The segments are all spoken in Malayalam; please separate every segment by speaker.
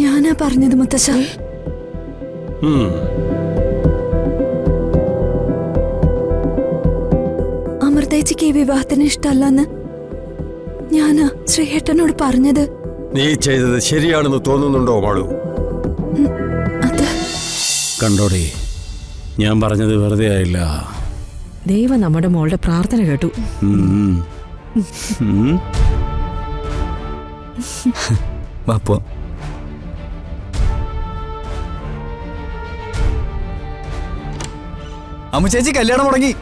Speaker 1: ഞാനാ പറഞ്ഞത് മുത്തശ്ശ. അമൃതേച്ചിക്ക് ഈ വിവാഹത്തിന് ഇഷ്ടമല്ലെന്ന് ഞാനാ ശ്രീഹേട്ടനോട് പറഞ്ഞത്.
Speaker 2: നീ ചെയ്തത് ശരിയാണെന്ന് തോന്നുന്നുണ്ടോ മാളു?
Speaker 1: അത്
Speaker 3: കണ്ടോടി, ഞാൻ പറഞ്ഞത് വെറുതെ ആയില്ല.
Speaker 4: ദൈവം നമ്മുടെ മോളുടെ പ്രാർത്ഥന കേട്ടു.
Speaker 5: വാപ്പോ അമ്മു ചേച്ചി കല്യാണം മുടങ്ങി.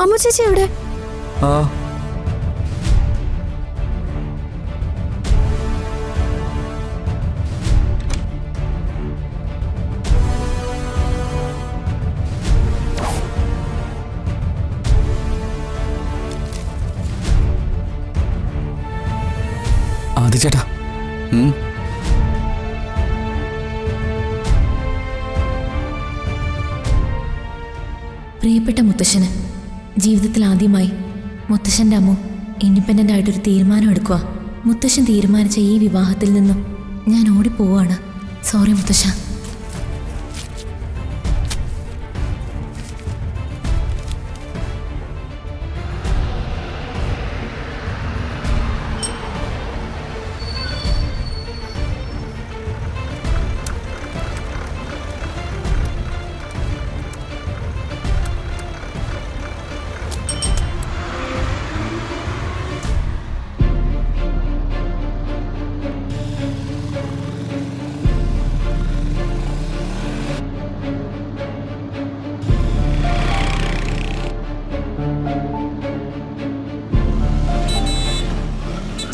Speaker 1: അമ്മ ചേച്ചി എവിടെ?
Speaker 5: ആ ആദി ചേട്ടാ,
Speaker 6: പ്രിയപ്പെട്ട മുത്തശ്ശന് ജീവിതത്തിൽ ആദ്യമായി മുത്തശ്ശൻ്റെ അമ്മ ഇൻഡിപെൻഡൻ്റ് ആയിട്ടൊരു തീരുമാനം എടുക്കുക. മുത്തശ്ശൻ തീരുമാനിച്ച ഈ വിവാഹത്തിൽ നിന്നും ഞാൻ ഓടിപ്പോവാണ്. സോറി മുത്തശ്ശ.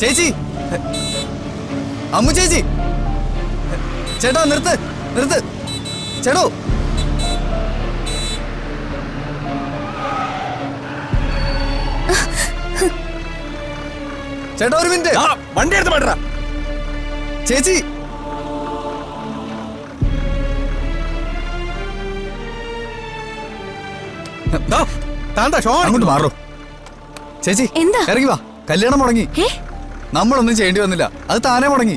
Speaker 5: ചേച്ചി, അമ്മു ചേച്ചി, ചേട്ടാ നിർത്ത് നിർത്ത് ചേട്ടോ. ചേട്ടാ ഒരു മിനിറ്റ്,
Speaker 2: വണ്ടി എടുത്ത് മാറ്റാ.
Speaker 5: ചേച്ചി. അങ്ങോട്ട് മാറോ ചേച്ചി.
Speaker 1: എന്താ?
Speaker 5: ഇറങ്ങി വാ. കല്യാണം മുടങ്ങി. നമ്മളൊന്നും ചെയ്യേണ്ടി വന്നില്ല, അത് താനേ മുടങ്ങി.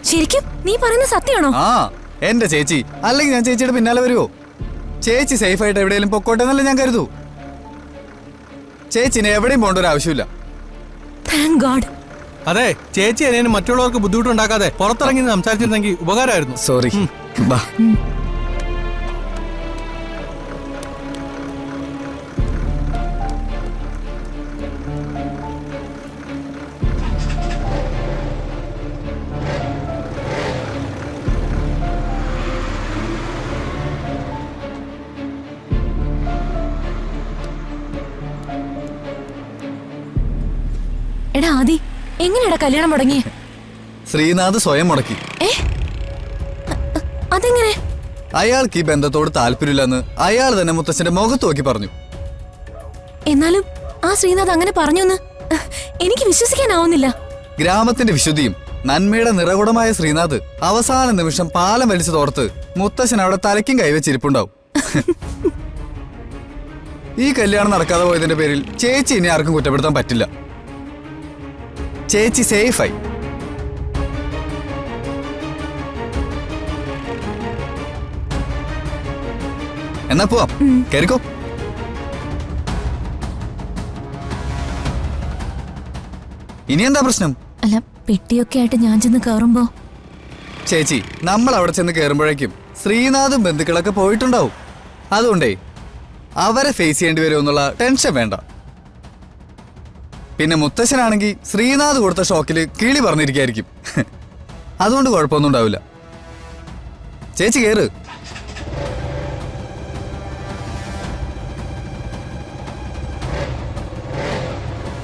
Speaker 1: ശരിക്കും നീ പറയുന്ന സത്യമാണോ?
Speaker 5: ആ എന്റെ ചേച്ചി, അല്ലെങ്കിൽ ഞാൻ ചേച്ചിയുടെ പിന്നാലെ വരുവോ? ചേച്ചി സേഫ് ആയിട്ട് എവിടെയെങ്കിലും പൊക്കോട്ടെ എന്നല്ലേ ഞാൻ കരുതൂ. ചേച്ചിനെ എവിടെയും പോകേണ്ട ഒരു ആവശ്യമില്ല.
Speaker 1: Thank God.
Speaker 7: അതെ, ചേച്ചി എന്നെ മറ്റുള്ളവർക്ക് ബുദ്ധിമുട്ടുണ്ടാക്കാതെ പുറത്തിറങ്ങി സംസാരിച്ചിരുന്നെങ്കിൽ ഉപകാരമായിരുന്നു.
Speaker 5: സോറി. ബാ.
Speaker 1: എടാ ആദി, എങ്ങനെയാടാ കല്യാണം മുടങ്ങിയേ?
Speaker 5: ശ്രീനാഥ് സ്വയം മുടക്കി.
Speaker 1: അതെങ്ങനെ?
Speaker 5: അയാൾക്ക് ഈ ബന്ധത്തോട് താല്പര്യമില്ലെന്ന് അയാൾ തന്നെ മുത്തച്ഛന്റെ മുഖത്ത് നോക്കി പറഞ്ഞു.
Speaker 1: എന്നാലും ആ ശ്രീനാഥ് അങ്ങനെ പറഞ്ഞൊന്ന് എനിക്ക് വിശ്വസിക്കാനാവുന്നില്ല.
Speaker 5: ഗ്രാമത്തിന്റെ വിശുദ്ധിയും നന്മയുടെ നിറകുടമായ ശ്രീനാഥ് അവസാന നിമിഷം പാലം വലിച്ചു തോർത്ത് മുത്തച്ഛൻ അവിടെ തലയ്ക്കും കൈവച്ചിരിപ്പുണ്ടാവും. ഈ കല്യാണം നടക്കാതെ പോയതിന്റെ പേരിൽ ചേച്ചി ഇനി ആർക്കും കുറ്റപ്പെടുത്താൻ പറ്റില്ല. ചേച്ചി സേഫായി. എന്നാ പോവാം, കേറിക്കോ. ഇനി എന്താ പ്രശ്നം?
Speaker 6: അല്ല, പെട്ടിയൊക്കെ ആയിട്ട് ഞാൻ ചെന്ന് കയറുമ്പോ
Speaker 5: ചേച്ചി, നമ്മൾ അവിടെ ചെന്ന് കയറുമ്പോഴേക്കും ശ്രീനാഥും ബന്ധുക്കളൊക്കെ പോയിട്ടുണ്ടാവും. അതുകൊണ്ടേ അവരെ ഫേസ് ചെയ്യേണ്ടി വരുമെന്നുള്ള ടെൻഷൻ വേണ്ട. പിന്നെ മുത്തശ്ശനാണെങ്കിൽ ശ്രീനാഥ് കൊടുത്ത ഷോക്കിൽ കിളി പറഞ്ഞിരിക്കായിരിക്കും. അതുകൊണ്ട് കുഴപ്പമൊന്നും ഉണ്ടാവില്ല. ചേച്ചി കേറ്.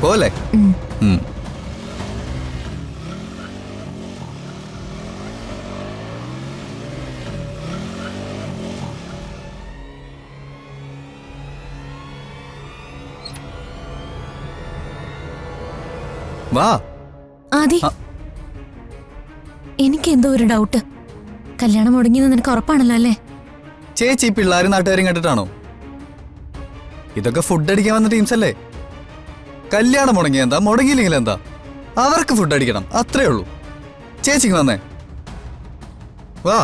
Speaker 5: പോലെ. വാ.
Speaker 6: ആദി, എനിക്ക് എന്തോ ഒരു ഡൗട്ട്. കല്യാണം മുടങ്ങിയെന്ന് നിനക്ക് ഉറപ്പാണല്ലോ അല്ലേ?
Speaker 5: ചേച്ചി പിള്ളേരും നാട്ടുകാരും കണ്ടിട്ടാണോ? ഇതൊക്കെ ഫുഡ് അടിക്കാൻ വന്ന ടീംസ് അല്ലേ? കല്യാണം മുടങ്ങിയ എന്താ, മുടങ്ങിയില്ലെങ്കിൽ എന്താ, അവർക്ക് ഫുഡ് അടിക്കണം, അത്രേ ഉള്ളൂ. ചേച്ചിക്ക് വന്നേ, വാ,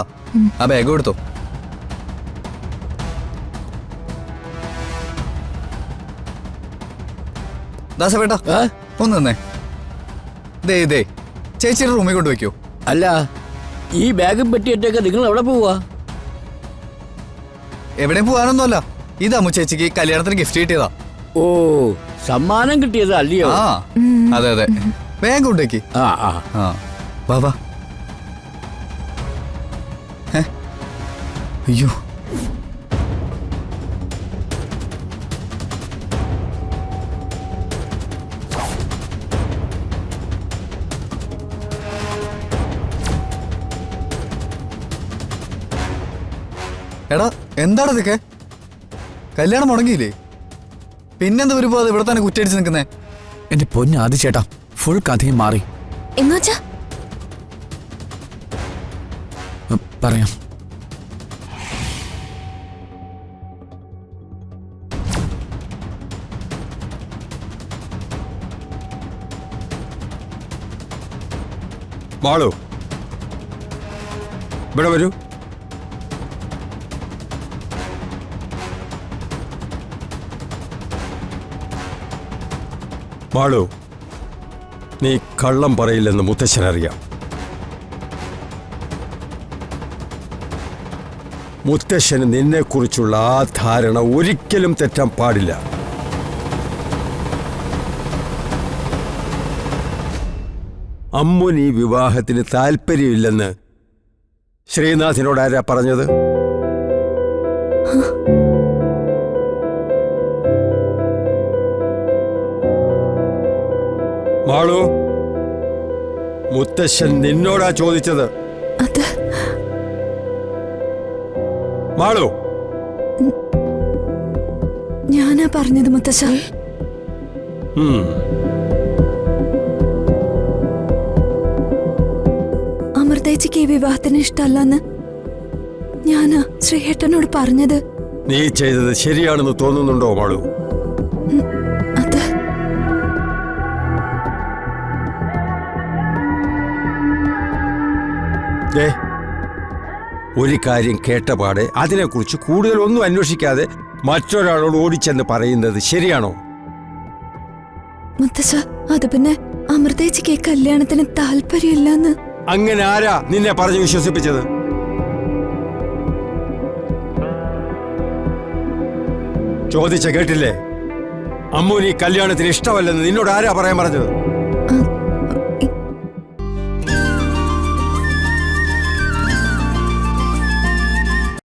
Speaker 5: ആ ബാഗ് കൊടുത്തോ. ദാസവേട്ടാ, ഒന്ന് തന്നെ ദേ ചേച്ചിയുടെ റൂമിൽ കൊണ്ട് വെക്കോ.
Speaker 8: അല്ല, ഈ ബാഗും പെട്ടിയിട്ടൊക്കെ നിങ്ങൾ എവിടെ പോവാ?
Speaker 5: എവിടെയും പോകാനൊന്നുമല്ല, ഇത് അമ്മു ചേച്ചിക്ക് കല്യാണത്തിന് ഗിഫ്റ്റ് കിട്ടിയതാ.
Speaker 8: ഓ, സമ്മാനം കിട്ടിയത് അല്ലയോ?
Speaker 5: ആ അതെ അതെ, വേഗം കൊണ്ടുവയ്ക്ക്.
Speaker 8: ആ ആ
Speaker 5: ആ വാ വാ. അയ്യോ, എടാ എന്താണ് ഇതൊക്കെ? കല്യാണം മുടങ്ങിയില്ലേ? പിന്നെന്താ ഒരു പോകാതെ ഇവിടെ തന്നെ കുറ്റടിച്ച് നിൽക്കുന്നേ?
Speaker 9: എന്റെ പൊന്ന് ആദ്യ ചേട്ടാ, ഫുൾ കഥയും മാറി.
Speaker 1: എന്നുവച്ചാ
Speaker 9: പറയാം.
Speaker 2: മാളു, ഇവിടെ വരൂ. മാളു, നീ കള്ളം പറയില്ലെന്ന് മുത്തശ്ശനറിയാം. മുത്തശ്ശന് നിന്നെക്കുറിച്ചുള്ള ആ ധാരണ ഒരിക്കലും തെറ്റാൻ പാടില്ല. അമ്മുന് ഈ വിവാഹത്തിന് താല്പര്യമില്ലെന്ന് ശ്രീനാഥിനോടാരാ പറഞ്ഞത്? മാളു, മുത്തശ്ശൻ നിന്നോടാ ചോദിച്ചത്.
Speaker 1: അത്
Speaker 2: മാളു,
Speaker 1: ഞാനാ പറഞ്ഞത് മുത്തശ്ശ. അമൃതേച്ചിക്ക് ഈ വിവാഹത്തിന് ഇഷ്ടമല്ലെന്ന് ഞാനാ ശ്രീഹേട്ടനോട് പറഞ്ഞത്.
Speaker 2: നീ ചെയ്തത് ശരിയാണെന്ന് തോന്നുന്നുണ്ടോ മാളു?
Speaker 1: അത്
Speaker 2: ഒരു കാര്യം കേട്ടപാടെ അതിനെക്കുറിച്ച് കൂടുതലൊന്നും അന്വേഷിക്കാതെ മറ്റൊരാളോട് ഓടിച്ചെന്ന് പറയുന്നത് ശരിയാണോ?
Speaker 1: മുത്തശ്ശ, അത് പിന്നെ അമൃതേച്ചിക്ക് ഈ കല്യാണത്തിന് താല്പര്യമില്ലെന്ന്.
Speaker 2: അങ്ങനെ ആരാ നിന്നെ പറഞ്ഞു വിശ്വസിപ്പിച്ചത്? ചോദിച്ച കേട്ടില്ലേ? അമ്മുന് ഈ കല്യാണത്തിന് ഇഷ്ടമല്ലെന്ന് നിന്നോട് ആരാ പറയാൻ പറഞ്ഞത്?